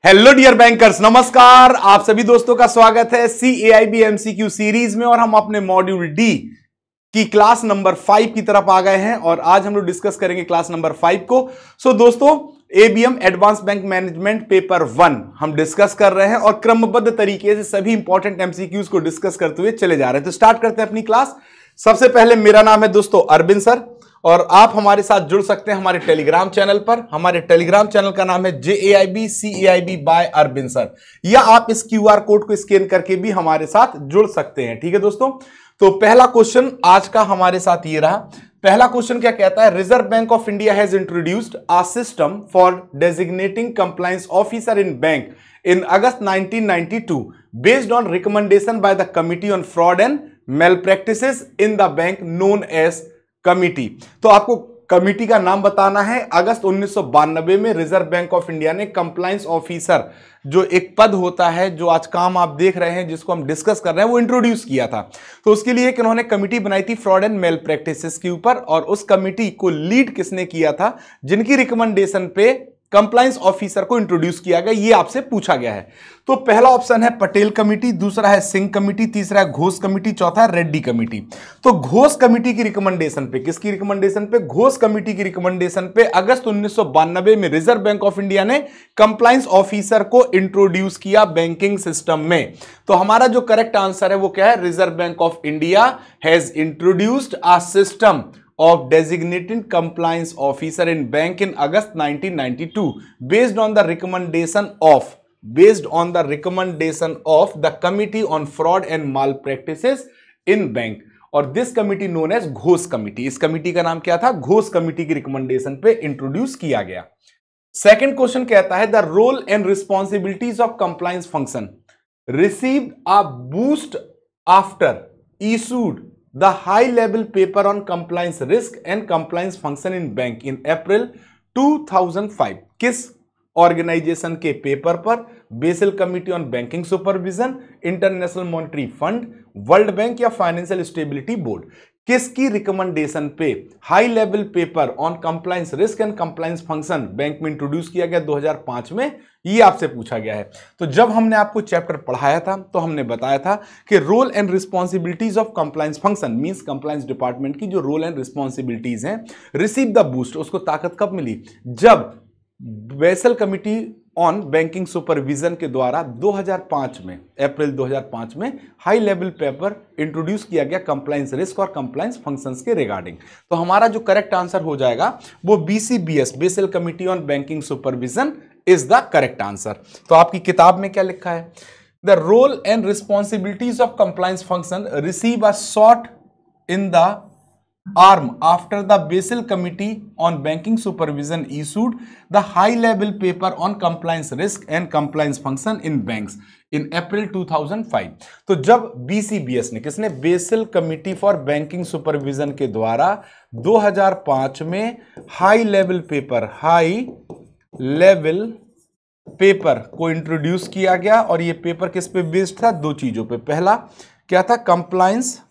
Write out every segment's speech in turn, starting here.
Hello dear bankers, नमस्कार। आप सभी दोस्तों का स्वागत है CAIB MCQ सीरीज में और हम अपने मॉड्यूल डी की क्लास नंबर 5 की तरफ आ गए हैं और आज हम लोग डिस्कस करेंगे क्लास नंबर 5 को। दोस्तों, ABM advance bank management paper 1 हम डिस्कस कर रहे हैं और क्रमबद्ध तरीके से सभी इंपॉर्टेंट MCQs को डिस्कस करते हुए चले जा रहे हैं। तो स्टार्ट करते हैं अपनी क्लास। सबसे पहले मेरा नाम है दोस्तों अरविंद सर और आप हमारे साथ जुड़ सकते हैं हमारे टेलीग्राम चैनल पर। हमारे टेलीग्राम चैनल का नाम है JAIB CAIB by Arvind sir, या आप इस QR कोड को स्कैन करके भी हमारे साथ जुड़ सकते हैं। ठीक है दोस्तों, तो पहला क्वेश्चन आज का हमारे साथ ये रहा। पहला क्वेश्चन क्या कहता है? Reserve Bank of India has introduced a system for designating compliance officer in bank in August 1992 based on recommendation by the Committee on Fraud and Malpractices in the Bank known as committee. तो आपको committee का नाम बताना है। अगस्त 1992 में reserve Bank of India ने compliance officer, जो एक पद होता है जो आज काम आप देख रहे हैं जिसको हम डिस्कस कर रहे हैं, वो इंट्रोड्यूस किया था। तो उसके लिए एक इन्होंने कमिटी बनाई थी फ्रॉड एंड मेल प्रैक्टिसेस के ऊपर, और उस कमिटी को लीड किसने किया था? जिनकी रिकमेंडेशन पे कंप्लायंस ऑफिसर को इंट्रोड्यूस किया गया, ये आपसे पूछा गया है। तो पहला ऑप्शन है पटेल कमिटी, दूसरा है सिंह कमिटी, तीसरा है घोष कमिटी, चौथा है रेड्डी कमिटी। तो घोष कमिटी की रिकमेंडेशन पे, किसकी रिकमेंडेशन पे? घोष कमिटी की रिकमेंडेशन पे अगस्त 1992 में रिजर्व बैंक ऑफ इंडिया ने कंप्लायंस ऑफिसर को इंट्रोड्यूस किया बैंकिंग सिस्टम में। तो हमारा जो करेक्ट आंसर है वो क्या है? Reserve Bank of India has introduced a system of designating compliance officer in bank in August 1992 based on the recommendation of the Committee on Fraud and Malpractices in Bank, और this committee known as Ghosh committee. इस कमिटी का नाम क्या था? Ghosh committee की recommendation पे introduce किया गया। सेकंड क्वेश्चन कहता है the role and responsibilities of compliance function received a boost after issued the high level paper on compliance risk and compliance function in bank in April 2005। किस organisation के paper पर? Basel committee on banking supervision, international monetary fund, world bank या financial stability board? किसकी recommendation पे high level paper on compliance risk and compliance function bank में introduce किया गया 2005 में? ये आपसे पूछा गया है। तो जब हमने आपको चैप्टर पढ़ाया था तो हमने बताया था कि role and responsibilities of compliance function means compliance department की जो रोल एंड रिस्पॉन्सिबिलिटीज हैं, रिसीव द बूस्ट, उसको ताकत कब मिली? जब Basel committee on banking supervision के द्वारा 2005 में, अप्रैल 2005 में हाई लेवल पेपर इंट्रोड्यूस किया गया कंप्लायंस रिस्क और कंप्लायंस फंक्शंस के रिगार्डिंग। तो हमारा जो करेक्ट आंसर हो जाएगा वो BCBS, Basel committee on banking supervision is the correct answer. तो आपकी किताब में क्या लिखा है? The role and responsibilities of compliance function receive a short in the arm after the Basel Committee on Banking Supervision issued the high-level paper on compliance risk and compliance function in banks in April 2005। तो जब BCBS ने, किसने? Basel committee for banking supervision के द्वारा 2005 में high level paper को introduce किया गया, और ये पेपर किस पे बेस्ड था? दो चीजों पे। पहला क्या था? कंप्लायंस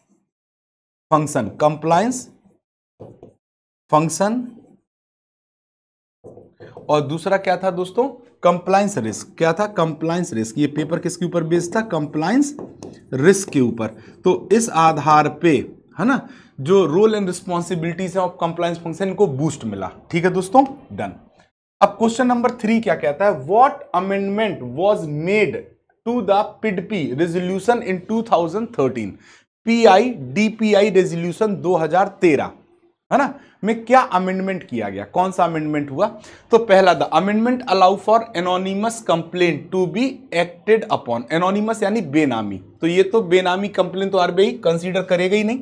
फंक्शन, और दूसरा क्या था दोस्तों? Compliance risk. क्या था? Compliance risk. ये पेपर किसके ऊपर बेस्ड था? कंप्लायंस रिस्क के ऊपर। तो इस आधार पे, है ना, जो role and responsibilities of compliance function को बूस्ट मिला। ठीक है दोस्तों, डन। अब क्वेश्चन नंबर 3 क्या कहता है? What amendment was made to the PIDP resolution in 2013? PIDPI resolution 2013, है ना, में क्या अमेंडमेंट किया गया? कौन सा अमेंडमेंट हुआ? तो पहला, the amendment allow for anonymous complaint to be acted upon. Anonymous यानी बेनामी, तो ये तो बेनामी कंप्लेंट तो RBI कंसीडर करेगा ही नहीं।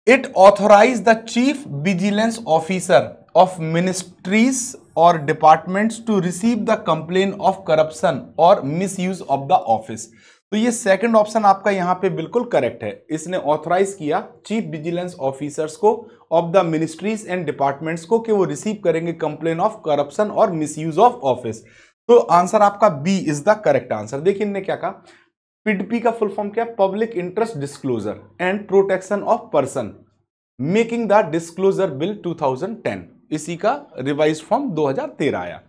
It authorise the chief vigilance officer of ministries और departments to receive the complaint of corruption और मिसयूज ऑफ द ऑफिस। तो ये सेकंड ऑप्शन आपका यहां पे बिल्कुल करेक्ट है। इसने ऑथराइज किया चीफ विजिलेंस ऑफिसर्स को of the ministries and departments को कि वो रिसीव करेंगे कंप्लेन ऑफ करप्शन और मिसयूज ऑफ ऑफिस। तो आंसर आपका B is the correct answer. देखिए इन्होंने क्या कहा, PIDP का फुल फॉर्म क्या है? Public interest disclosure and protection of person making the disclosure bill 2010, इसी का रिवाइज फॉर्म 2013 आया।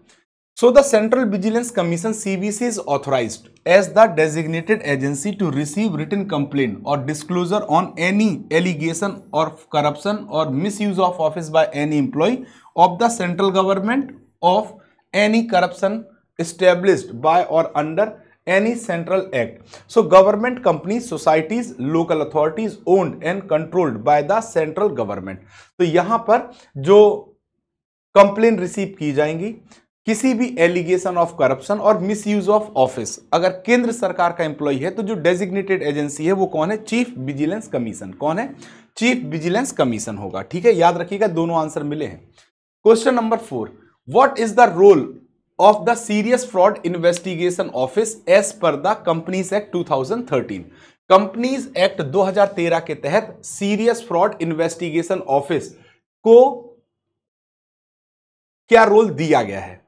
So the Central Vigilance Commission CVC is authorized as the designated agency to receive written complaint or disclosure on any allegation of corruption or misuse of office by any employee of the central government of any corruption established by or under any central act. So government companies, societies, local authorities owned and controlled by the central government. तो यहां पर जो complain receive की जाएंगी किसी भी allegation of corruption और misuse of office, अगर केंद्र सरकार का एम्प्लॉय है तो जो डेजिग्नेटेड एजेंसी है वो कौन है? Chief vigilance commission. कौन है? चीफ विजिलेंस कमीशन होगा। ठीक है, याद रखिएगा, दोनों आंसर मिले हैं। Question number 4, what is the role of the serious fraud investigation office as per the companies act 2013? Companies act 2013 के तहत सीरियस फ्रॉड इन्वेस्टिगेशन ऑफिस को क्या रोल दिया गया है?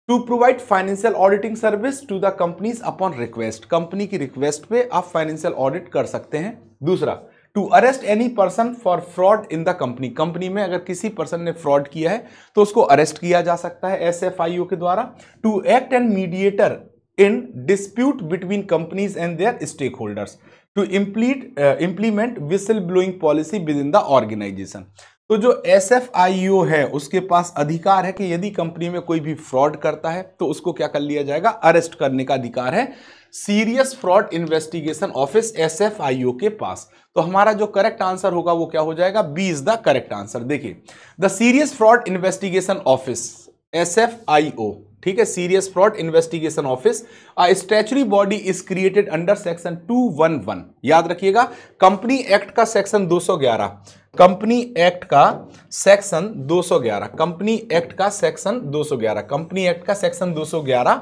To provide financial auditing service to the companies upon request, company की request पे आप फाइनेंशियल ऑडिट कर सकते हैं। दूसरा, to arrest any person for fraud in the company, company में अगर किसी पर्सन ने फ्रॉड किया है तो उसको अरेस्ट किया जा सकता है SFIO के द्वारा। To act and mediator in dispute between companies and their stake holders, to implement whistle blowing policy with in the organisation. तो जो SFIO है उसके पास अधिकार है कि यदि कंपनी में कोई भी फ्रॉड करता है तो उसको क्या कर लिया जाएगा? अरेस्ट करने का अधिकार है serious fraud investigation office SFIO के पास। तो हमारा जो करेक्ट आंसर होगा वो क्या हो जाएगा? B is the correct answer. देखिए, the serious fraud investigation office SFIO, ठीक है, serious fraud investigation office a statutory body is created under section 211। याद रखिएगा, कंपनी एक्ट का सेक्शन 211, कंपनी एक्ट का सेक्शन 211, कंपनी एक्ट का सेक्शन 211, कंपनी एक्ट का section 211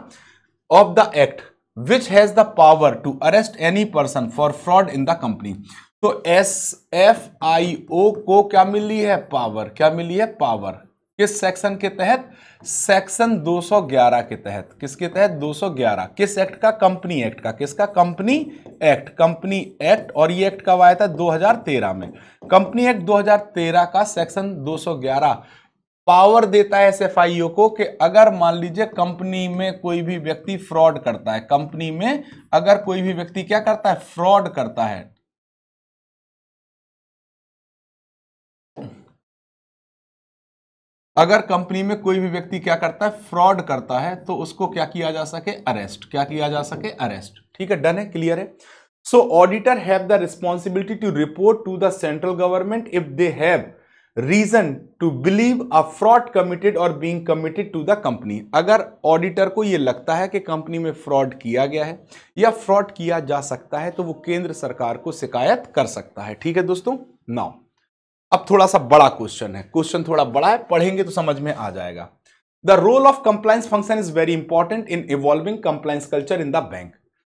of the act which has the power to arrest any person for fraud in the company. तो SFIO को क्या मिली है? पावर। क्या मिली है? पावर। किस सेक्शन के तहत? सेक्शन 211 के तहत। किसके तहत? 211। किस एक्ट का? कंपनी एक्ट का। किसका? Company act. कंपनी एक्ट, और ये एक्ट कब आया था? 2013 में। कंपनी एक्ट 2013 का सेक्शन 211 पावर देता है SFIO को कि अगर मान लीजिए कंपनी में कोई भी व्यक्ति फ्रॉड करता है, कंपनी में अगर कोई भी व्यक्ति क्या करता है? फ्रॉड करता है, अगर कंपनी में कोई भी व्यक्ति क्या करता है? फ्रॉड करता है, तो उसको क्या किया जा सके? अरेस्ट। क्या किया जा सके? अरेस्ट। ठीक है, डन है, क्लियर है। So auditor have the responsibility to report to the central government if they have reason to believe a fraud committed और being committed to the company. अगर ऑडिटर को यह लगता है कि कंपनी में फ्रॉड किया गया है या फ्रॉड किया जा सकता है तो वो केंद्र सरकार को शिकायत कर सकता है। ठीक है दोस्तों। नाउ अब थोड़ा सा बड़ा क्वेश्चन है, क्वेश्चन थोड़ा बड़ा है, पढ़ेंगे तो समझ में आ जाएगा। The role of compliance function is very important in evolving compliance culture in the bank.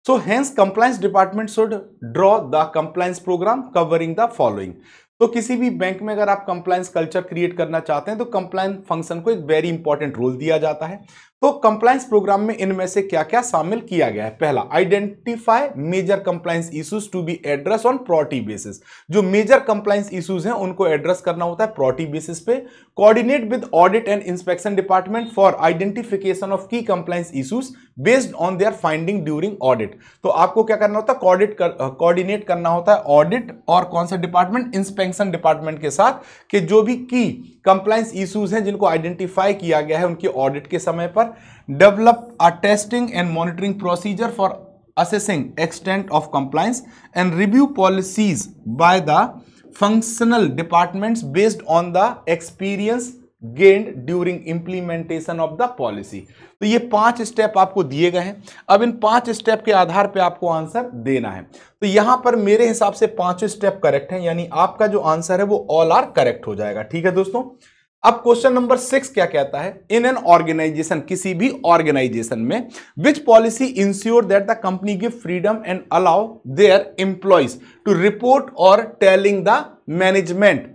So hence compliance department should draw the compliance programme covering the following. तो किसी भी बैंक में अगर आप कंप्लायंस कल्चर क्रिएट करना चाहते हैं तो कंप्लायंस फंक्शन को एक वेरी इंपॉर्टेंट रोल दिया जाता है। तो कंप्लायंस प्रोग्राम में इनमें से क्या क्या शामिल किया गया है? पहला, identify major compliance issues to be address on priority basis. जो मेजर कंप्लायंस इश्यूज हैं उनको एड्रेस करना होता है प्रायोरिटी बेसिस पे। Coordinate with audit and inspection department for identification of key compliance issues based on their finding during audit. तो आपको क्या करना होता है? कोऑर्डिनेट करना होता है ऑडिट और कौन सा डिपार्टमेंट? इंस्पेक्शन डिपार्टमेंट के साथ, कि जो भी की कंप्लायंस इश्यूज हैं जिनको आइडेंटिफाई किया गया है उनकी ऑडिट के समय पर। Develop a testing and monitoring procedure for assessing extent of compliance and review policies by the functional departments based on the experience gained during implementation of the policy. तो ये 5 स्टेप आपको दिए गए हैं। अब इन 5 स्टेप के आधार पे आपको आंसर देना है। तो यहां पर मेरे हिसाब से 5 स्टेप करेक्ट हैं, यानी आपका जो आंसर है वो ऑल आर करेक्ट हो जाएगा। ठीक है दोस्तों। अब क्वेश्चन नंबर 6 क्या कहता है? इन एन ऑर्गेनाइजेशन, किसी भी ऑर्गेनाइजेशन में, which policy ensure that the company give freedom and allow their employees to report और telling the management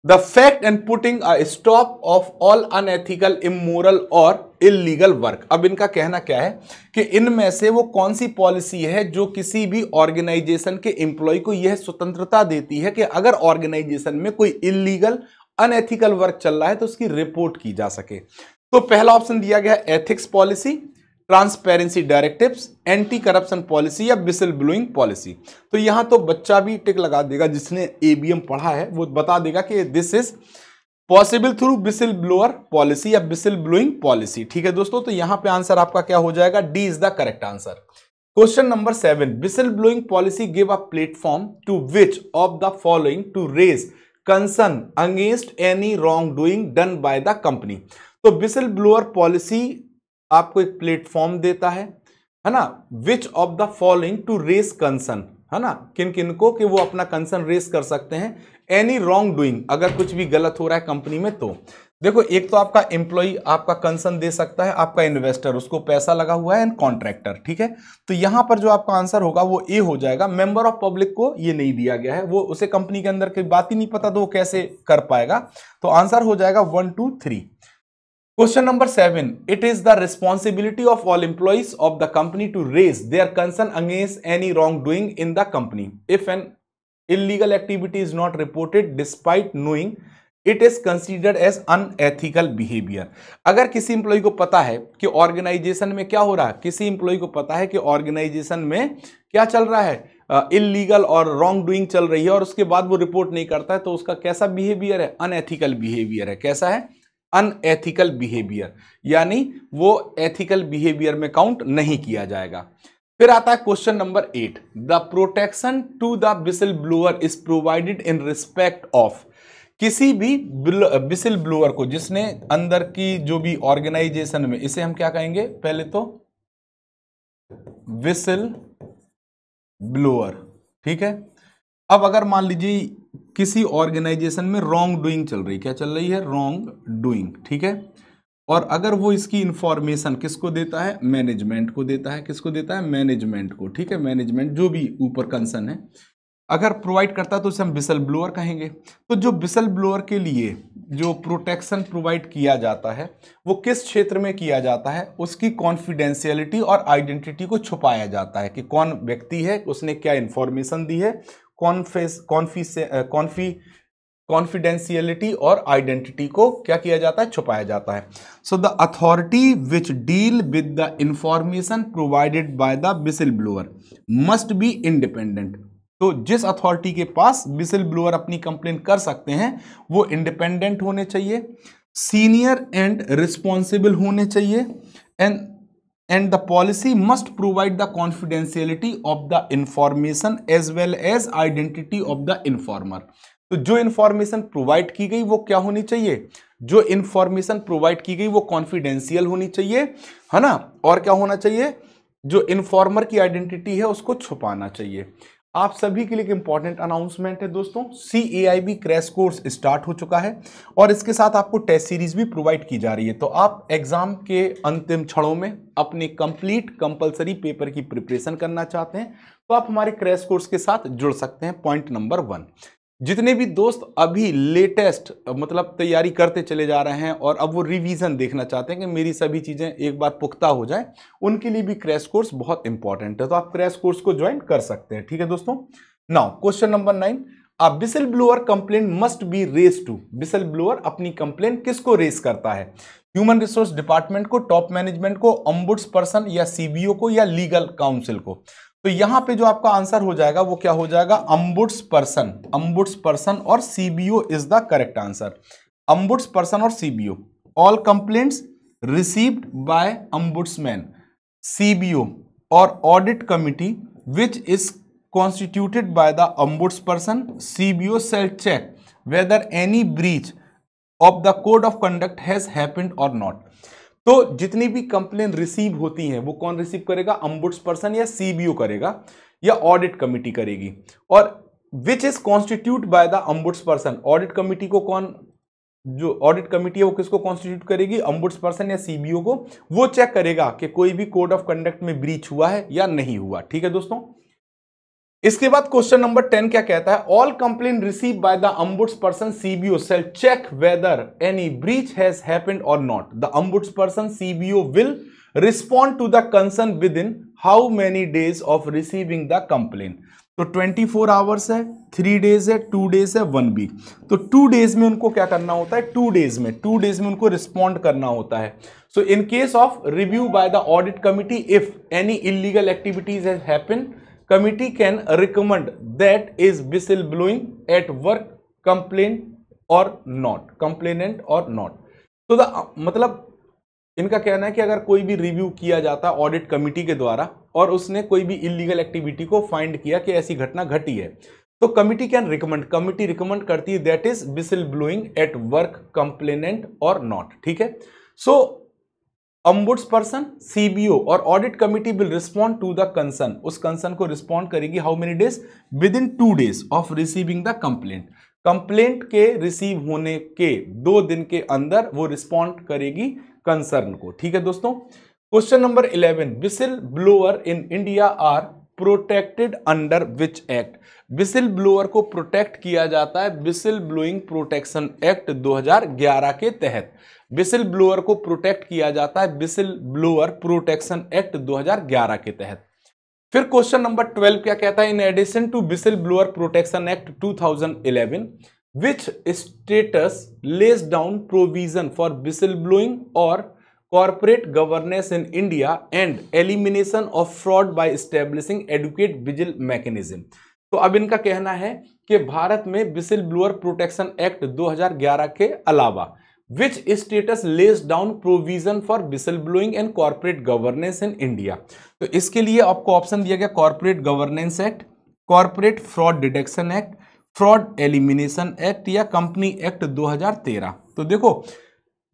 the fact and putting a stop of all unethical, immoral और illegal work. अब इनका कहना क्या है कि इनमें से वो कौन सी पॉलिसी है जो किसी भी ऑर्गेनाइजेशन के एम्प्लॉय को यह स्वतंत्रता देती है कि अगर ऑर्गेनाइजेशन में कोई इलीगल, अनएथिकल वर्क चल रहा है तो उसकी रिपोर्ट की जा सके। तो पहला ऑप्शन दिया गया ethics policy, transparency directives, anti corruption policy या विसल ब्लोइंग पॉलिसी। तो यहां तो बच्चा भी टिक लगा देगा, जिसने एबीएम पढ़ा है वो बता देगा कि this is possible through whistle blower policy या विसल ब्लोइंग पॉलिसी। ठीक है दोस्तों, तो यहां पे आंसर आपका क्या हो जाएगा, D is the correct answer. Question number 7, whistle blowing policy give a platform to which of the following to raise concern against any wrong doing done by the company. तो विसल ब्लोअर पॉलिसी आपको एक platform देता है ना, which of the following to raise concern, है ना, किन किन को कि वो अपना कंसर्न रेज कर सकते हैं एनी रॉन्ग डूइंग, अगर कुछ भी गलत हो रहा है कंपनी में। तो देखो, एक तो आपका एम्प्लॉय आपका कंसर्न दे सकता है, आपका इन्वेस्टर उसको पैसा लगा हुआ है, एंड कॉन्ट्रैक्टर। ठीक है, तो यहां पर जो आपका आंसर होगा वो ए हो जाएगा। मेंबर ऑफ पब्लिक को ये नहीं दिया गया है, वो उसे कंपनी के अंदर की बात ही नहीं पता, तो वो कैसे कर पाएगा। तो आंसर हो जाएगा 1, 2, 3। Question number 7. It is the responsibility of all employees of the company to raise their concern against any wrongdoing in the company. If an illegal activity is not reported despite knowing, it is considered as unethical behavior. अगर किसी employee को पता है कि organisation में क्या हो रहा है, किसी इंप्लॉय को पता है कि ऑर्गेनाइजेशन में क्या चल रहा है, इलीगल और रॉन्ग डूइंग चल रही है, और उसके बाद वो रिपोर्ट नहीं करता है, तो उसका कैसा बिहेवियर है, अनएथिकल बिहेवियर है। कैसा है, अनएथिकल बिहेवियर, यानी वो एथिकल बिहेवियर में काउंट नहीं किया जाएगा। फिर आता है question number 8, the protection to the whistle blower is provided in respect of. किसी भी विसल ब्लोअर को, जिसने अंदर की जो भी ऑर्गेनाइजेशन में, इसे हम क्या कहेंगे, पहले तो विसल ब्लोअर। ठीक है, अब अगर मान लीजिए किसी ऑर्गेनाइजेशन में रॉन्ग डूइंग चल रही, क्या चल रही है, रॉन्ग डूइंग। ठीक है, और अगर वो इसकी इंफॉर्मेशन किसको देता है, मैनेजमेंट को देता है। किसको देता है, मैनेजमेंट को। ठीक है, मैनेजमेंट जो भी ऊपर कंसर्न है अगर प्रोवाइड करता है तो उसे हम विसल ब्लोअर कहेंगे। तो जो विसल ब्लोअर के लिए जो प्रोटेक्शन प्रोवाइड किया जाता है वो किस क्षेत्र में किया जाता है, उसकी कॉन्फिडेंशियलिटी और आइडेंटिटी को छुपाया जाता है कि कौन व्यक्ति है, उसने क्या इंफॉर्मेशन दी है, कॉन्फिडेंशियलिटी और आइडेंटिटी को क्या किया जाता है, छुपाया जाता है। So the authority which deal with the information provided by the whistle blower must be independent. तो जिस अथॉरिटी के पास विसल ब्लोअर अपनी कंप्लेंट कर सकते हैं वो इंडिपेंडेंट होने चाहिए, सीनियर एंड रिस्पॉन्सिबल होने चाहिए, and the policy must provide the confidentiality of the information as well as identity of the informer. तो जो इंफॉर्मेशन प्रोवाइड की गई वो क्या होनी चाहिए, जो इंफॉर्मेशन प्रोवाइड की गई वो कॉन्फिडेंशियल होनी चाहिए, है ना, और क्या होना चाहिए, जो इंफॉर्मर की आइडेंटिटी है उसको छुपाना चाहिए। आप सभी के लिए एक इंपॉर्टेंट अनाउंसमेंट है दोस्तों, CAIB क्रैश कोर्स स्टार्ट हो चुका है और इसके साथ आपको टेस्ट सीरीज भी प्रोवाइड की जा रही है। तो आप एग्जाम के अंतिम क्षणों में अपने कंप्लीट कंपलसरी पेपर की प्रिपरेशन करना चाहते हैं तो आप हमारे क्रैश कोर्स के साथ जुड़ सकते हैं। पॉइंट नंबर 1, जितने भी दोस्त अभी लेटेस्ट मतलब तैयारी करते चले जा रहे हैं और अब वो रिवीजन देखना चाहते हैं कि मेरी सभी चीजें एक बार पुख्ता हो जाए, उनके लिए भी क्रैश कोर्स बहुत इंपॉर्टेंट है, तो आप क्रैश कोर्स को ज्वाइन कर सकते हैं। ठीक है दोस्तों, now question number 9, a whistle blower complaint must be raise to. Whistle blower अपनी कंप्लेंट किसको रेज करता है, ह्यूमन रिसोर्स डिपार्टमेंट को, टॉप मैनेजमेंट को, ऑम्बुड्स पर्सन या CBO को या लीगल काउंसिल को। तो यहां पे जो आपका आंसर हो जाएगा वो क्या हो जाएगा, ऑम्बुड्स पर्सन। ऑम्बुड्स पर्सन और CBO is the correct answer. Ombuds person और CBO, all complaints received by ombudsman, CBO और audit committee which is constituted by the ombuds person, CBO shall check whether any breach of the code of conduct has happened or not। तो जितनी भी complain receive होती हैं वो कौन receive करेगा, ऑम्बुड्स person या CBO करेगा या ऑडिट कमिटी करेगी, और which is constitute by the ombuds person. Audit committee को कौन, जो ऑडिट कमिटी है वो किसको कॉन्स्टिट्यूट करेगी, ऑम्बुड्स पर्सन या CBO को। वो चेक करेगा कि कोई भी कोड ऑफ कंडक्ट में ब्रीच हुआ है या नहीं हुआ। ठीक है दोस्तों, इसके बाद क्वेश्चन नंबर 10 क्या कहता है, all complain receive by the ombuds person CBO shall check whether any breach has happened or not. The ombuds person CBO will respond to the concern within how many days of receiving the complaint। तो 24 hours है, 3 days है, 2 days है, 1 week. तो 2 days में उनको क्या करना होता है, 2 डेज में उनको रिस्पॉन्ड करना होता है। So in case of review by the audit committee, if any illegal activities has happened, committee can recommend that is whistle blowing at work complaint or not, complainant और नॉट। तो मतलब इनका कहना है कि अगर कोई भी रिव्यू किया जाता है ऑडिट कमिटी के द्वारा और उसने कोई भी इलीगल एक्टिविटी को फाइंड किया कि ऐसी घटना घटी है, तो committee can recommend, committee recommend करती है that is whistle blowing at work complainant और नॉट। ठीक है। सो ombudsperson, CBO और audit committee will respond to the concern, उस कंसर्न को रिस्पॉन्ड करेगी how many days, with in 2 days of receiving the complaint. Complaint के receive होने के 2 दिन के अंदर वो रिस्पॉन्ड करेगी कंसर्न को। ठीक है दोस्तों। Question number 11, whistle blower in India are protected under which act. Whistle blower को प्रोटेक्ट किया जाता है विसिल ब्लोइंग प्रोटेक्शन एक्ट 2011 के तहत। विसिल ब्लोअर को प्रोटेक्ट किया जाता है विसिल ब्लोअर प्रोटेक्शन एक्ट 2011 के तहत। फिर क्वेश्चन नंबर 12 क्या कहता है, in addition to whistle blower protection act 2011 which status lays down provision for whistleblowing or corporate governance in India and elimination of fraud by establishing adequate vigil mechanism। तो अब इनका कहना है कि भारत में विसिल ब्लोअर प्रोटेक्शन एक्ट 2011 के अलावा which status lays down provision for whistleblowing and corporate governance in India। तो इसके लिए आपको ऑप्शन दिया गया corporate governance act, corporate fraud detection act, fraud elimination act या कंपनी एक्ट 2013। तो देखो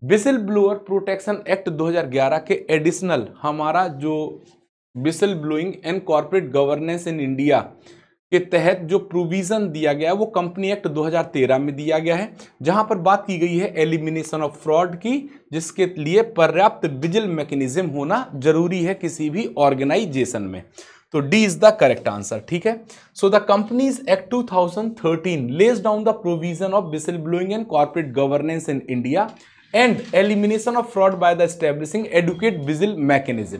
विसिल ब्लोअर प्रोटेक्शन एक्ट 2011 के एडिशनल हमारा जो whistle blowing and corporate governance in India के तहत जो प्रोविजन दिया गया है वो कंपनी एक्ट 2013 में दिया गया है, जहां पर बात की गई है एलिमिनेशन ऑफ फ्रॉड की, जिसके लिए पर्याप्त विजिल मैकेनिज्म होना जरूरी है किसी भी ऑर्गेनाइजेशन में। तो D is the correct answer. ठीक है। So the companies act 2013 lays down the provision of whistle blowing and corporate governance in India and elimination of fraud by the establishing adequate vigil mechanism.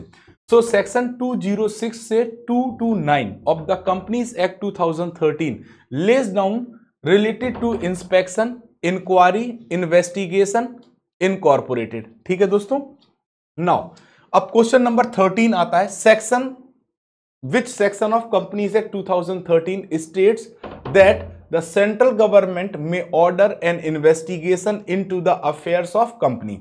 So section 206 से 229 of the companies act 2013 lays down related to inspection, inquiry, investigation, incorporated. ठीक है दोस्तों। Now अब question number 13 आता है, section which section of Companies Act 2013 states that the central government may order an investigation into the affairs of company।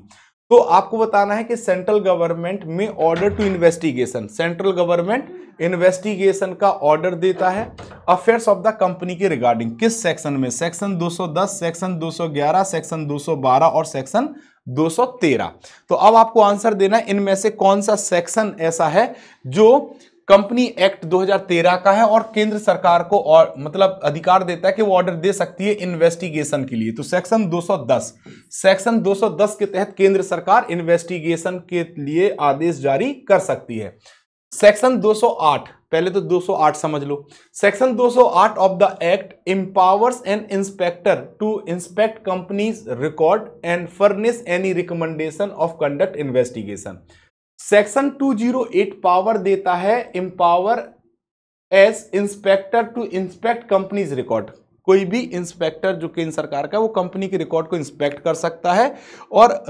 तो आपको बताना है कि सेंट्रल गवर्नमेंट में order to investigation, central government investigation का ऑर्डर देता है अफेयर्स ऑफ द कंपनी के रिगार्डिंग, किस सेक्शन में, सेक्शन 210, सेक्शन 211, सेक्शन 212 और सेक्शन 213। तो अब आपको आंसर देना है इनमें से कौन सा सेक्शन ऐसा है जो कंपनी एक्ट 2013 का है और केंद्र सरकार को और मतलब अधिकार देता है कि वो ऑर्डर दे सकती है इन्वेस्टिगेशन के लिए। तो सेक्शन 210, सेक्शन 210 के तहत केंद्र सरकार इन्वेस्टिगेशन के लिए आदेश जारी कर सकती है। सेक्शन 208, पहले तो 208 समझ लो। Section 208 of the act empowers an inspector to inspect companies record and furnish any recommendation of conduct investigation. Section 208 power देता है empower as inspector to inspect companies record. कोई भी इंस्पेक्टर जो केंद्र सरकार का वो कंपनी के रिकॉर्ड को इंस्पेक्ट कर सकता है और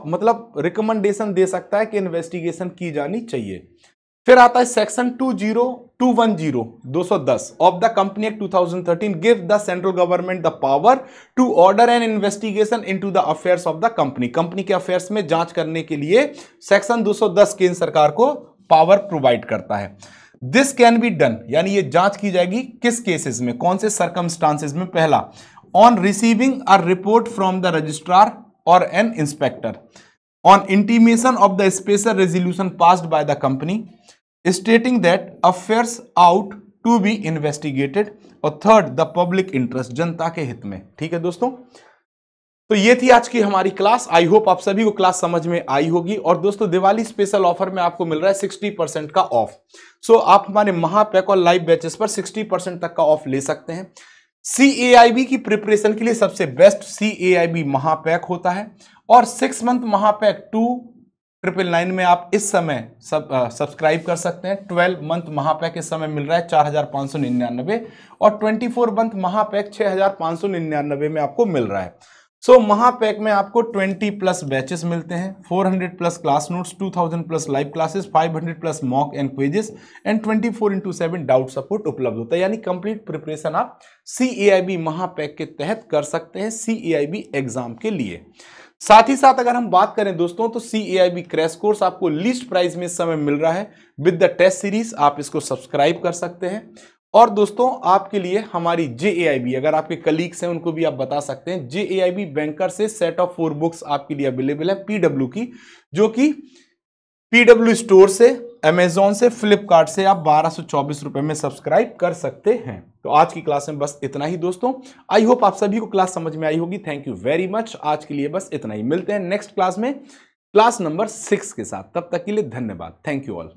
मतलब रिकमेंडेशन दे सकता है कि इन्वेस्टिगेशन की जानी चाहिए। फिर आता है section 210 of the company act 2013 give the central government the power to order an investigation into the affairs of the company. Company के अफेयर्स में जांच करने के लिए सेक्शन 210 केंद्र सरकार को पावर प्रोवाइड करता है। दिस कैन बी डन, यानी ये जांच की जाएगी किस केसेस में, कौन से सर्कमस्टांसेस में। पहला, on receiving a report from the registrar or an inspector, on intimation of the special resolution passed by the company stating that affairs out to be investigated, और थर्ड द पब्लिक इंटरेस्ट, जनता के हित में। ठीक है दोस्तों। तो ये थी आज की हमारी क्लास। आई होप आप सभी को क्लास समझ में आई होगी। और दोस्तों दिवाली स्पेशल ऑफर में आपको मिल रहा है 60% का ऑफ। सो आप हमारे महापैक और लाइव बैचेस पर 60% तक का ऑफ ले सकते हैं। CAIB की प्रिपरेशन के लिए सबसे बेस्ट CAIB महापैक होता है और 6 मंथ महापैक 2 999 में आप इस समय सब्सक्राइब कर सकते हैं। 12 मंथ महापैक इस समय मिल रहा है 4599 और 24 मंथ महापैक 6599 में आपको मिल रहा है। सो महापैक में आपको 20 प्लस बैचेस मिलते हैं, 400 plus class notes, 2000 plus live classes, 500 plus mock and quizzes and 24/7 doubt support उपलब्ध होता है। यानी कंप्लीट प्रिपरेशन आप CAIB महापैक के तहत कर सकते हैं CAIB एग्जाम के लिए। साथ ही साथ अगर हम बात करें दोस्तों तो CAIB क्रैश कोर्स आपको लीस्ट प्राइस में इस समय मिल रहा है विद द टेस्ट सीरीज। आप इसको सब्सक्राइब कर सकते हैं। और दोस्तों आपके लिए हमारी JAIB, अगर आपके कलीग्स हैं उनको भी आप बता सकते हैं, JAIB बैंकर से सेट ऑफ 4 बुक्स आपके लिए अवेलेबल है PW की, जो कि PW स्टोर से, अमेजॉन से, फ्लिपकार्ट से आप 1224 रुपए में सब्सक्राइब कर सकते हैं। तो आज की क्लास में बस इतना ही दोस्तों। आई होप आप सभी को क्लास समझ में आई होगी। Thank you very much. आज के लिए बस इतना ही। मिलते हैं नेक्स्ट क्लास में क्लास नंबर 6 के साथ। तब तक के लिए धन्यवाद। Thank you all.